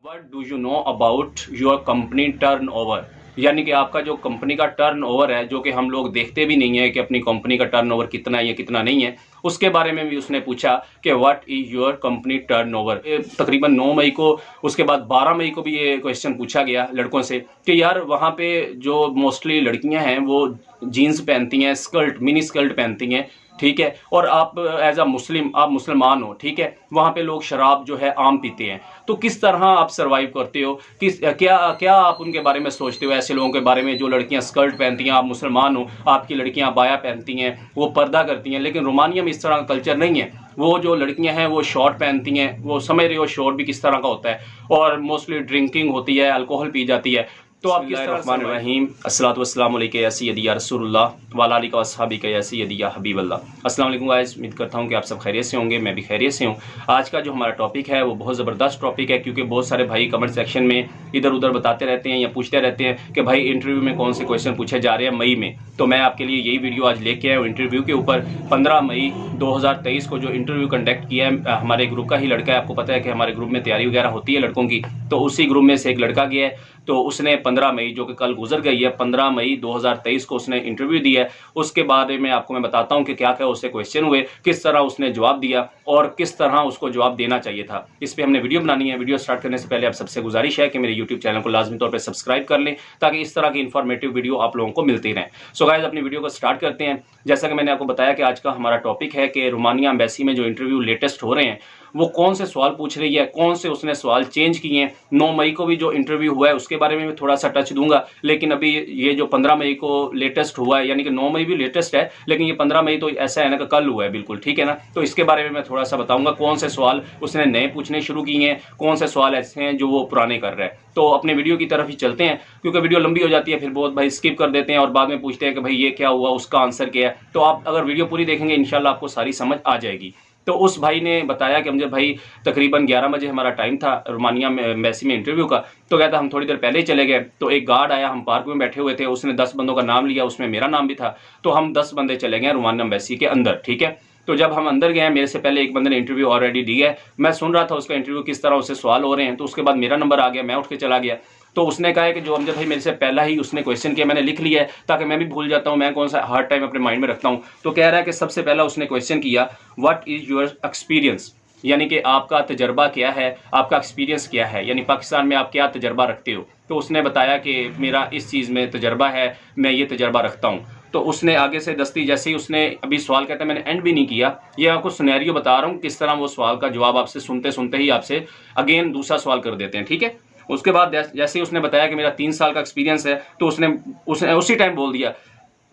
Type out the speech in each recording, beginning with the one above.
What do you know about your company turnover, यानी कि आपका जो कंपनी का टर्नओवर है, जो कि हम लोग देखते भी नहीं है कि अपनी कंपनी का टर्नओवर कितना है या कितना नहीं है, उसके बारे में भी उसने पूछा कि what is your company turnover. तकरीबन 9 मई को, उसके बाद 12 मई को भी ये क्वेश्चन पूछा गया लड़कों से कि यार वहाँ पे जो मोस्टली लड़कियां हैं वो जीन्स पहनती हैं, स्कर्ट, मिनी स्कर्ट पहनती हैं, ठीक है, और आप एज अ मुस्लिम, आप मुसलमान हो, ठीक है, वहाँ पे लोग शराब जो है आम पीते हैं, तो किस तरह आप सरवाइव करते हो, क्या आप उनके बारे में सोचते हो, ऐसे लोगों के बारे में जो लड़कियां स्कर्ट पहनती हैं, आप मुसलमान हो, आपकी लड़कियां बाया पहनती हैं, वो पर्दा करती हैं, लेकिन रोमानिया में इस तरह का कल्चर नहीं है। वो जो लड़कियां हैं वो शॉर्ट पहनती हैं, वो समझ रहे हो शॉर्ट भी किस तरह का होता है, और मोस्टली ड्रिंकिंग होती है, अल्कोहल पी जाती है। तो आप किस तरह रहीम अस्सलातु वस्सलामु अलैका या सय्यदी या रसूलुल्लाह व अला आलिका व अस्हाबिका या सय्यदी या हबीबल्लाह। अस्सलाम वालेकुम गाइस, उम्मीद करता हूं कि आप सब खैरियत से होंगे, मैं भी खैरियत से हूं। आज का जो हमारा टॉपिक है वो बहुत ज़बरदस्त टॉपिक है, क्योंकि बहुत सारे भाई कमेंट सेक्शन में इधर उधर बताते रहते हैं या पूछते रहते हैं कि भाई इंटरव्यू में कौन से क्वेश्चन पूछे जा रहे हैं मई में। तो मैं आपके लिए यही वीडियो आज लेके आया हूँ इंटरव्यू के ऊपर। 15 मई 2023 को जो इंटरव्यू कंडक्ट किया है हमारे ग्रुप का ही लड़का है, आपको पता है कि हमारे ग्रुप में तैयारी वगैरह होती है लड़कों की, तो उसी ग्रुप में से एक लड़का गया है। तो उसने 15 मई जो कि कल गुजर गई है, 15 मई 2023 को उसने इंटरव्यू दिया है। उसके बारे में आपको मैं बताता हूं कि क्या क्या उससे क्वेश्चन हुए, किस तरह उसने जवाब दिया और किस तरह उसको जवाब देना चाहिए था। इस पर हमने वीडियो बनानी है। वीडियो स्टार्ट करने से पहले आप सबसे गुजारिश है कि मेरे यूट्यूब चैनल को लाजमी तौर पर सब्सक्राइब कर लें, ताकि इस तरह की इंफॉर्मेटिव वीडियो आप लोगों को मिलती रहें। सो गाइस, अपनी वीडियो को स्टार्ट करते हैं। जैसा कि मैंने आपको बताया कि आज का हमारा टॉपिक है कि रोमानिया एम्बेसी में जो इंटरव्यू लेटेस्ट हो रहे हैं वो कौन से सवाल पूछ रही है, कौन से उसने सवाल चेंज किए हैं। 9 मई को भी जो इंटरव्यू हुआ है उसके बारे में भी थोड़ा सा टच दूंगा, लेकिन अभी ये जो 15 मई को लेटेस्ट हुआ है, यानी कि 9 मई भी लेटेस्ट है, लेकिन ये 15 मई तो ऐसा है ना कि कल हुआ है बिल्कुल, ठीक है ना। तो इसके बारे में मैं थोड़ा सा बताऊंगा कौन से सवाल उसने नए पूछने शुरू किए हैं, कौन से सवाल ऐसे हैं जो वो पुराने कर रहे हैं। तो अपने वीडियो की तरफ ही चलते हैं, क्योंकि वीडियो लंबी हो जाती है, फिर बहुत भाई स्किप कर देते हैं और बाद में पूछते हैं कि भाई ये क्या हुआ, उसका आंसर क्या है। तो आप अगर वीडियो पूरी देखेंगे इंशाल्लाह आपको सारी समझ आ जाएगी। तो उस भाई ने बताया कि मुझे भाई तकरीबन 11 बजे हमारा टाइम था रोमानिया में एम्बेसी में इंटरव्यू का। तो कहता हम थोड़ी देर पहले ही चले गए, तो एक गार्ड आया, हम पार्क में बैठे हुए थे, उसने 10 बंदों का नाम लिया, उसमें मेरा नाम भी था। तो हम 10 बंदे चले गए रोमानिया एम्बेसी के अंदर, ठीक है। तो जब हम अंदर गए, मेरे से पहले एक बंदे ने इंटरव्यू ऑलरेडी दी है, मैं सुन रहा था उसका इंटरव्यू किस तरह उससे सवाल हो रहे हैं। तो उसके बाद मेरा नंबर आ गया, मैं उठ के चला गया। तो उसने कहा है कि जो अमजद भाई मेरे से पहला ही उसने क्वेश्चन किया, मैंने लिख लिया है ताकि मैं भी भूल जाता हूँ, मैं कौन सा हर टाइम अपने माइंड में रखता हूँ। तो कह रहा है कि सबसे पहला उसने क्वेश्चन किया व्हाट इज योर एक्सपीरियंस, यानी कि आपका तजर्बा क्या है, आपका एक्सपीरियंस क्या है, यानी पाकिस्तान में आप क्या तजर्बा रखते हो। तो उसने बताया कि मेरा इस चीज़ में तजर्बा है, मैं ये तजर्बा रखता हूँ। तो उसने आगे से दस्ती, जैसे ही उसने अभी सवाल कहता है, मैंने एंड भी नहीं किया, ये आपको सिनेरियो बता रहा हूँ किस तरह वो सवाल का जवाब आपसे सुनते सुनते ही आपसे अगेन दूसरा सवाल कर देते हैं, ठीक है। उसके बाद जैसे ही उसने बताया कि मेरा 3 साल का एक्सपीरियंस है, तो उसने उसी टाइम बोल दिया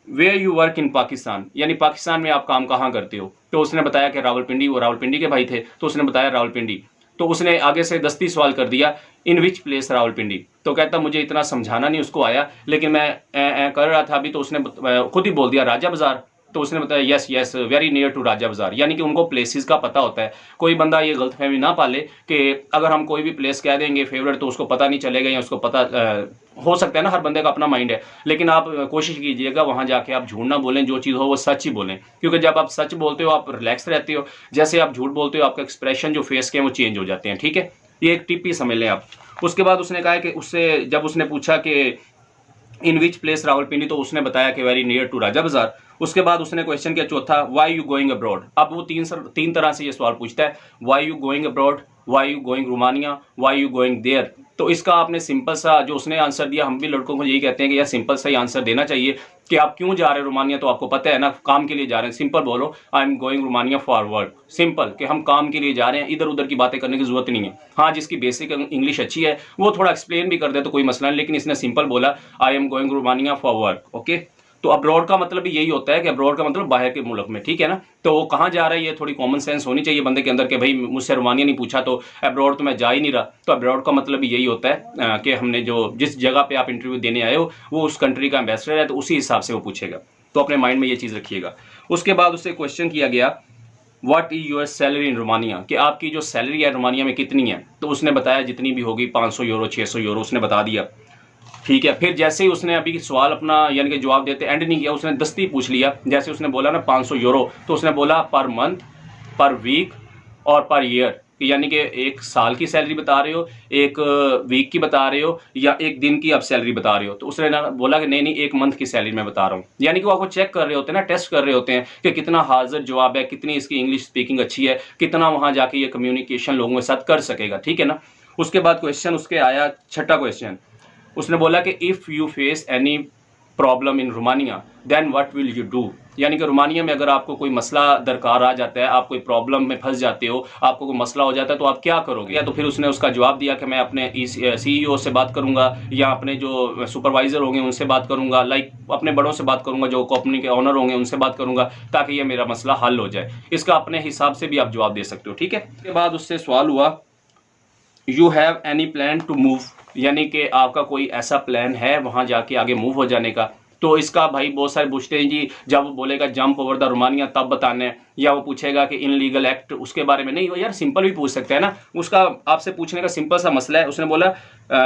where you work in Pakistan, यानी पाकिस्तान में आप काम कहाँ करते हो। तो उसने बताया कि रावलपिंडी, वो रावलपिंडी के भाई थे, तो उसने बताया रावलपिंडी। तो उसने आगे से दस्ती सवाल कर दिया इन विच प्लेस रावलपिंडी। तो कहता मुझे इतना समझाना नहीं उसको आया, लेकिन मैं कर रहा था अभी, तो उसने खुद ही बोल दिया राजा बाजार। तो उसने बताया yes yes very near to Raja Bazar, यानी कि उनको प्लेसेस का पता होता है। कोई बंदा ये गलतफहमी ना पाले कि अगर हम कोई भी प्लेस कह देंगे फेवरेट तो उसको पता नहीं चलेगा, या उसको पता हो सकता है ना, हर बंदे का अपना माइंड है। लेकिन आप कोशिश कीजिएगा वहां जाके आप झूठ ना बोलें, जो चीज़ हो वो सच ही बोलें, क्योंकि जब आप सच बोलते हो आप रिलैक्स रहते हो, जैसे आप झूठ बोलते हो आपका एक्सप्रेशन जो फेस के हैं वो चेंज हो जाते हैं, ठीक है। ये एक टिप ही समझ लें आप। उसके बाद उसने कहा कि उससे जब उसने पूछा कि इन विच प्लेस रावलपिंडी, तो उसने बताया कि वेरी नियर टू राजा बाजार। उसके बाद उसने क्वेश्चन किया चौथा वाई यू गोइंग अब्रॉड। अब वो तीन तरह से ये सवाल पूछता है, why you going abroad, why you going Romania, why you going there. तो इसका आपने सिंपल सा जो उसने आंसर दिया, हम भी लड़कों को यही कहते हैं कि यार सिंपल सा ही आंसर देना चाहिए कि आप क्यों जा रहे हैं रोमानिया, तो आपको पता है ना काम के लिए जा रहे हैं, सिंपल बोलो I am going Romania for work, simple कि हम काम के लिए जा रहे हैं, इधर उधर की बातें करने की जरूरत नहीं है। हाँ, जिसकी बेसिक इंग्लिश अच्छी है वो थोड़ा एक्सप्लेन भी कर दे तो कोई मसला नहीं, लेकिन इसने सिंपल बोला I am going Romania for work, okay. तो अब्रॉड का मतलब भी यही होता है कि अब्रॉड का मतलब बाहर के मुल्क में, ठीक है ना। तो वो कहाँ जा रहा है, ये थोड़ी कॉमन सेंस होनी चाहिए बंदे के अंदर कि भाई मुझसे रोमानिया नहीं पूछा तो अब्रॉड तो मैं जा ही नहीं रहा। तो अब्रॉड का मतलब भी यही होता है कि हमने जो जिस जगह पे आप इंटरव्यू देने आए हो वो उस कंट्री का एम्बेसडर है, तो उसी हिसाब से वो पूछेगा। तो अपने माइंड में ये चीज़ रखिएगा। उसके बाद उससे क्वेश्चन किया गया what is your salary in Romania, कि आपकी जो सैलरी है रोमानिया में कितनी है। तो उसने बताया जितनी भी होगी 500 यूरो 600 यूरो, उसने बता दिया, ठीक है। फिर जैसे ही उसने अभी सवाल अपना यानी कि जवाब देते एंड नहीं किया, उसने दस्ती पूछ लिया। जैसे उसने बोला ना 500 यूरो, तो उसने बोला पर मंथ, पर वीक और पर ईयर, यानी कि एक साल की सैलरी बता रहे हो, एक वीक की बता रहे हो, या एक दिन की आप सैलरी बता रहे हो? तो उसने ना बोला कि नहीं नहीं, एक मंथ की सैलरी मैं बता रहा हूँ। यानी कि वो आपको चेक कर रहे होते हैं ना, टेस्ट कर रहे होते हैं कि कितना हाजिर जवाब है, कितनी इसकी इंग्लिश स्पीकिंग अच्छी है, कितना वहां जाके ये कम्युनिकेशन लोगों के साथ कर सकेगा, ठीक है ना। उसके बाद क्वेश्चन उसके आया, छठा क्वेश्चन, उसने बोला कि if you face any problem in Romania then what will you do. यानी कि रोमानिया में अगर आपको कोई मसला दरकार आ जाता है, आप कोई प्रॉब्लम में फंस जाते हो, आपको कोई मसला हो जाता है, तो आप क्या करोगे? या तो फिर उसने उसका जवाब दिया कि मैं अपने CEO से बात करूंगा, या अपने जो सुपरवाइजर होंगे उनसे बात करूंगा, लाइक अपने बड़ों से बात करूंगा, जो कंपनी के ऑनर होंगे उनसे बात करूंगा, ताकि ये मेरा मसला हल हो जाए। इसका अपने हिसाब से भी आप जवाब दे सकते हो, ठीक है। उसके बाद उससे सवाल हुआ, you have any plan to move, यानी कि आपका कोई ऐसा प्लान है वहां जाके आगे मूव हो जाने का? तो इसका भाई बहुत सारे पूछते हैं जी, जब वो बोलेगा जंप ओवर द रोमानिया तब बताना है, या वो पूछेगा कि इन लीगल एक्ट उसके बारे में। नहीं, वो यार सिंपल भी पूछ सकते हैं ना, उसका आपसे पूछने का सिंपल सा मसला है। उसने बोला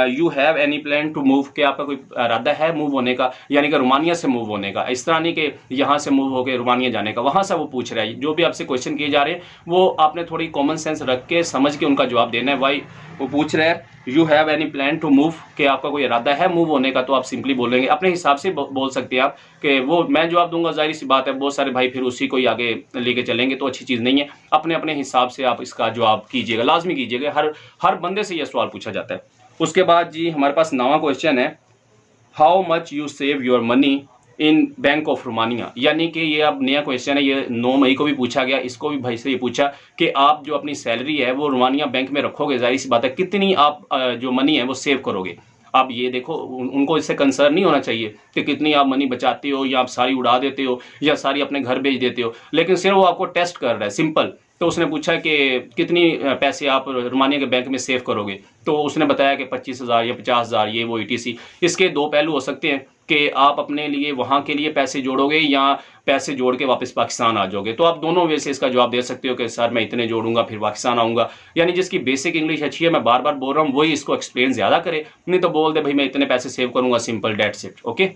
you have any plan to move, कि आपका कोई इरादा है मूव होने का, यानी कि रोमानिया से मूव होने का। इस तरह नहीं कि यहाँ से मूव होकर रोमानिया जाने का, वहां से वो पूछ रहा है। जो भी आपसे क्वेश्चन किए जा रहे हैं वो आपने थोड़ी कॉमन सेंस रख के समझ के उनका जवाब देना है। भाई वो पूछ रहे हैं you have any plan to move, कि आपका कोई इरादा है मूव होने का, तो आप सिंपली बोलेंगे, अपने हिसाब से बोल सकते हैं आप कि वो मैं जवाब दूंगा, जाहिर सी बात है बहुत सारे भाई फिर उसी को ही आगे लेके चलेंगे, तो अच्छी चीज़ नहीं है। अपने अपने हिसाब से आप इसका जवाब कीजिएगा, लाजमी कीजिएगा। हर बंदे से यह सवाल पूछा जाता है। उसके बाद जी हमारे पास 9वां क्वेश्चन है, how much you save your money in bank of Romania. यानी कि ये अब नया क्वेश्चन है, ये 9 मई को भी पूछा गया। इसको भी भाई से ये पूछा कि आप जो अपनी सैलरी है वो रोमानिया बैंक में रखोगे, जाहिर सी बात है कितनी आप जो मनी है वो सेव करोगे। अब ये देखो, उनको इससे कंसर्न नहीं होना चाहिए कि कितनी आप मनी बचाते हो, या आप सारी उड़ा देते हो, या सारी अपने घर भेज देते हो, लेकिन सिर्फ वो आपको टेस्ट कर रहा है, सिंपल। तो उसने पूछा कि कितनी पैसे आप रोमानिया के बैंक में सेव करोगे, तो उसने बताया कि 25,000 या 50,000, ये वो ETC। इसके दो पहलू हो सकते हैं कि आप अपने लिए वहाँ के लिए पैसे जोड़ोगे, या पैसे जोड़ के वापस पाकिस्तान आ जाओगे। तो आप दोनों वे से इसका जवाब दे सकते हो कि सर मैं इतने जोड़ूंगा फिर पाकिस्तान आऊँगा। यानी जिसकी बेसिक इंग्लिश अच्छी है, मैं बार बार बोल रहा हूँ, वही इसको एक्सप्लेन ज़्यादा करे, नहीं तो बोल दे भाई मैं इतने पैसे सेव करूँगा, सिंपल, डेट्स इट, ओके।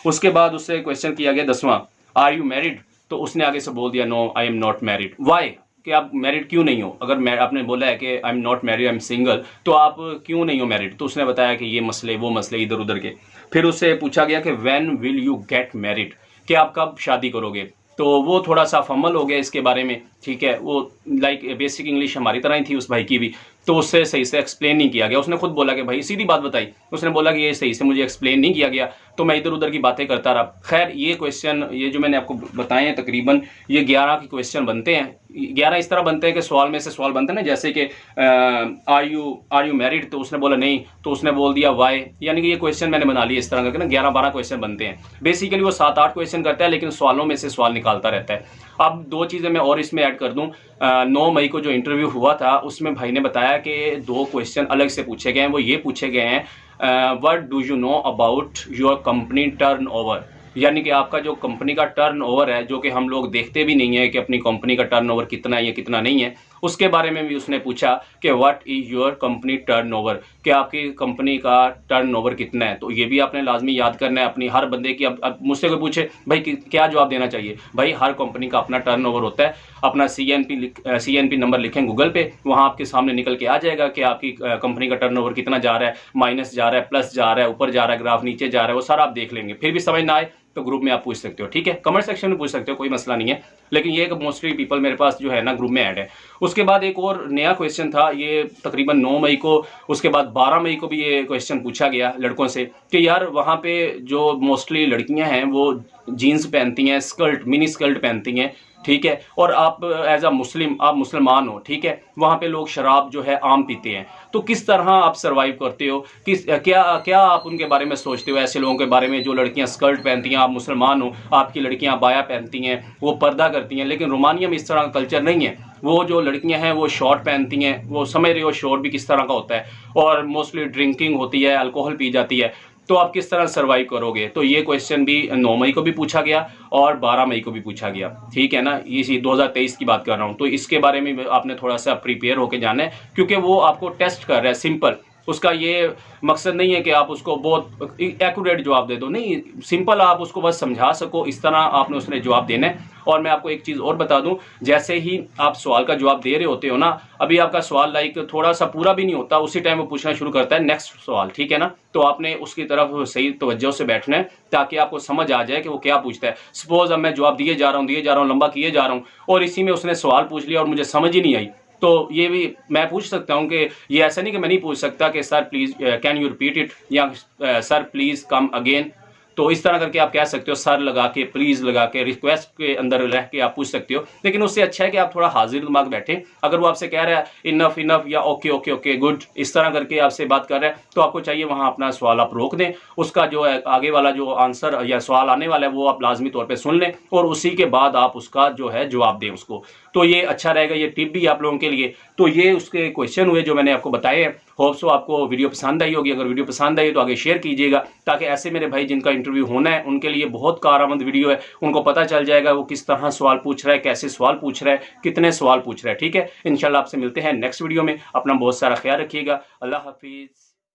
उसके बाद उससे क्वेश्चन किया गया 10वां, आर यू मैरिड। तो उसने आगे से बोल दिया no I am not married. Why, कि आप मैरिड क्यों नहीं हो? अगर आपने बोला है कि आई am not married, I am single, तो आप क्यों नहीं हो मैरिड? तो उसने बताया कि ये मसले वो मसले इधर उधर के। फिर उससे पूछा गया कि when will you get married, कि आप कब शादी करोगे? तो वो थोड़ा सा फमल हो गया इसके बारे में, ठीक है। वो लाइक बेसिक इंग्लिश हमारी तरह ही थी उस भाई की भी, तो उससे सही से एक्सप्लेन नहीं किया गया। उसने खुद बोला कि भाई सीधी बात बताई, उसने बोला कि ये सही से मुझे एक्सप्लेन नहीं किया गया, तो मैं इधर उधर की बातें करता रहा। खैर ये क्वेश्चन, ये जो मैंने आपको बताए हैं, तकरीबन ये 11 के क्वेश्चन बनते हैं। 11 इस तरह बनते हैं कि सवाल में से सवाल बनते हैं ना, जैसे कि आर यू मैरिड, तो उसने बोला नहीं, तो उसने बोल दिया वाई। यानी कि ये क्वेश्चन मैंने बना लिया इस तरह करके ना, 11-12 क्वेश्चन बनते हैं। बेसिकली वो 7-8 क्वेश्चन करता है, लेकिन सवालों में से सवाल निकालता रहता है। अब 2 चीज़ें मैं और इसमें ऐड कर दूं। 9 मई को जो इंटरव्यू हुआ था उसमें भाई ने बताया कि 2 क्वेश्चन अलग से पूछे गए हैं। वो ये पूछे गए हैं, what do you know about your company turnover. यानी कि आपका जो कंपनी का टर्नओवर है, जो कि हम लोग देखते भी नहीं है कि अपनी कंपनी का टर्नओवर कितना है या कितना नहीं है, उसके बारे में भी उसने पूछा कि what is your company turnover, कि आपकी कंपनी का टर्नओवर कितना है। तो ये भी आपने लाजमी याद करना है अपनी हर बंदे की। अब मुझसे कोई पूछे भाई क्या जवाब देना चाहिए, भाई हर कंपनी का अपना टर्नओवर होता है। अपना CNP नंबर लिखें गूगल पे, वहाँ आपके सामने निकल के आ जाएगा कि आपकी कंपनी का टर्नओवर कितना जा रहा है, माइनस जा रहा है, प्लस जा रहा है, ऊपर जा रहा है, ग्राफ नीचे जा रहा है, वो सारा आप देख लेंगे। फिर भी समझ ना आए तो ग्रुप में आप पूछ सकते हो, ठीक है, कमेंट सेक्शन में पूछ सकते हो, कोई मसला नहीं है। लेकिन ये मोस्टली पीपल मेरे पास जो है ना ग्रुप में ऐड है। उसके बाद एक और नया क्वेश्चन था, ये तकरीबन 9 मई को, उसके बाद 12 मई को भी ये क्वेश्चन पूछा गया लड़कों से कि यार वहाँ पे जो मोस्टली लड़कियां हैं वो जीन्स पहनती हैं, स्कर्ट, मिनी स्कर्ट पहनती हैं, ठीक है, और आप एज अ मुस्लिम, आप मुसलमान हो, ठीक है, वहाँ पे लोग शराब जो है आम पीते हैं। तो किस तरह आप सरवाइव करते हो, क्या आप उनके बारे में सोचते हो, ऐसे लोगों के बारे में जो लड़कियां स्कर्ट पहनती हैं, आप मुसलमान हो, आपकी लड़कियां बाया पहनती हैं, वो पर्दा करती हैं, लेकिन रोमानिया में इस तरह का कल्चर नहीं है। वो जो लड़कियां हैं वो शॉर्ट पहनती हैं, वो समझ रहे हो शॉर्ट भी किस तरह का होता है, और मोस्टली ड्रिंकिंग होती है, अल्कोहल पी जाती है। तो आप किस तरह सर्वाइव करोगे? तो ये क्वेश्चन भी 9 मई को भी पूछा गया और 12 मई को भी पूछा गया, ठीक है ना। इसी 2023 की बात कर रहा हूँ, तो इसके बारे में आपने थोड़ा सा प्रिपेयर होकर जाना है, क्योंकि वो आपको टेस्ट कर रहा है, सिंपल उसका ये मकसद नहीं है कि आप उसको बहुत एक्यूरेट जवाब दे दो, नहीं, सिंपल आप उसको बस समझा सको, इस तरह आपने उसने जवाब देना है। और मैं आपको एक चीज़ और बता दूं, जैसे ही आप सवाल का जवाब दे रहे होते हो ना, अभी आपका सवाल लाइक थोड़ा सा पूरा भी नहीं होता, उसी टाइम वो पूछना शुरू करता है नेक्स्ट सवाल, ठीक है ना। तो आपने उसकी तरफ सही तवज्जो से बैठना है ताकि आपको समझ आ जाए कि वो क्या पूछता है। सपोज अब मैं जवाब दिए जा रहा हूँ, लंबा किए जा रहा हूँ, और इसी में उसने सवाल पूछ लिया और मुझे समझ ही नहीं आई, तो ये भी मैं पूछ सकता हूँ कि ये ऐसा नहीं कि मैं नहीं पूछ सकता कि sir please can you repeat it, या सर प्लीज़ कम अगेन। तो इस तरह करके आप कह सकते हो, सर लगा के, प्लीज़ लगा के, रिक्वेस्ट के अंदर रह के आप पूछ सकते हो। लेकिन उससे अच्छा है कि आप थोड़ा हाजिर दिमाग बैठे। अगर वो आपसे कह रहा है इनफ इनफ या ओके ओके ओके गुड, इस तरह करके आपसे बात कर रहा है, तो आपको चाहिए वहाँ अपना सवाल आप रोक दें, उसका जो है आगे वाला जो आंसर या सवाल आने वाला है वो आप लाजमी तौर पर सुन लें, और उसी के बाद आप उसका जो है जवाब दें उसको। तो ये अच्छा रहेगा, ये टिप भी आप लोगों के लिए। तो ये उसके क्वेश्चन हुए जो मैंने आपको बताए हैं। होप सो आपको वीडियो पसंद आई होगी। अगर वीडियो पसंद आई तो आगे शेयर कीजिएगा, ताकि ऐसे मेरे भाई जिनका इंटरव्यू होना है उनके लिए बहुत कारआमद वीडियो है, उनको पता चल जाएगा वो किस तरह सवाल पूछ रहा है, कैसे सवाल पूछ रहा है, कितने सवाल पूछ रहा है। ठीक है, इंशाल्लाह आपसे मिलते हैं नेक्स्ट वीडियो में। अपना बहुत सारा ख्याल रखिएगा। अल्लाह हाफिज़।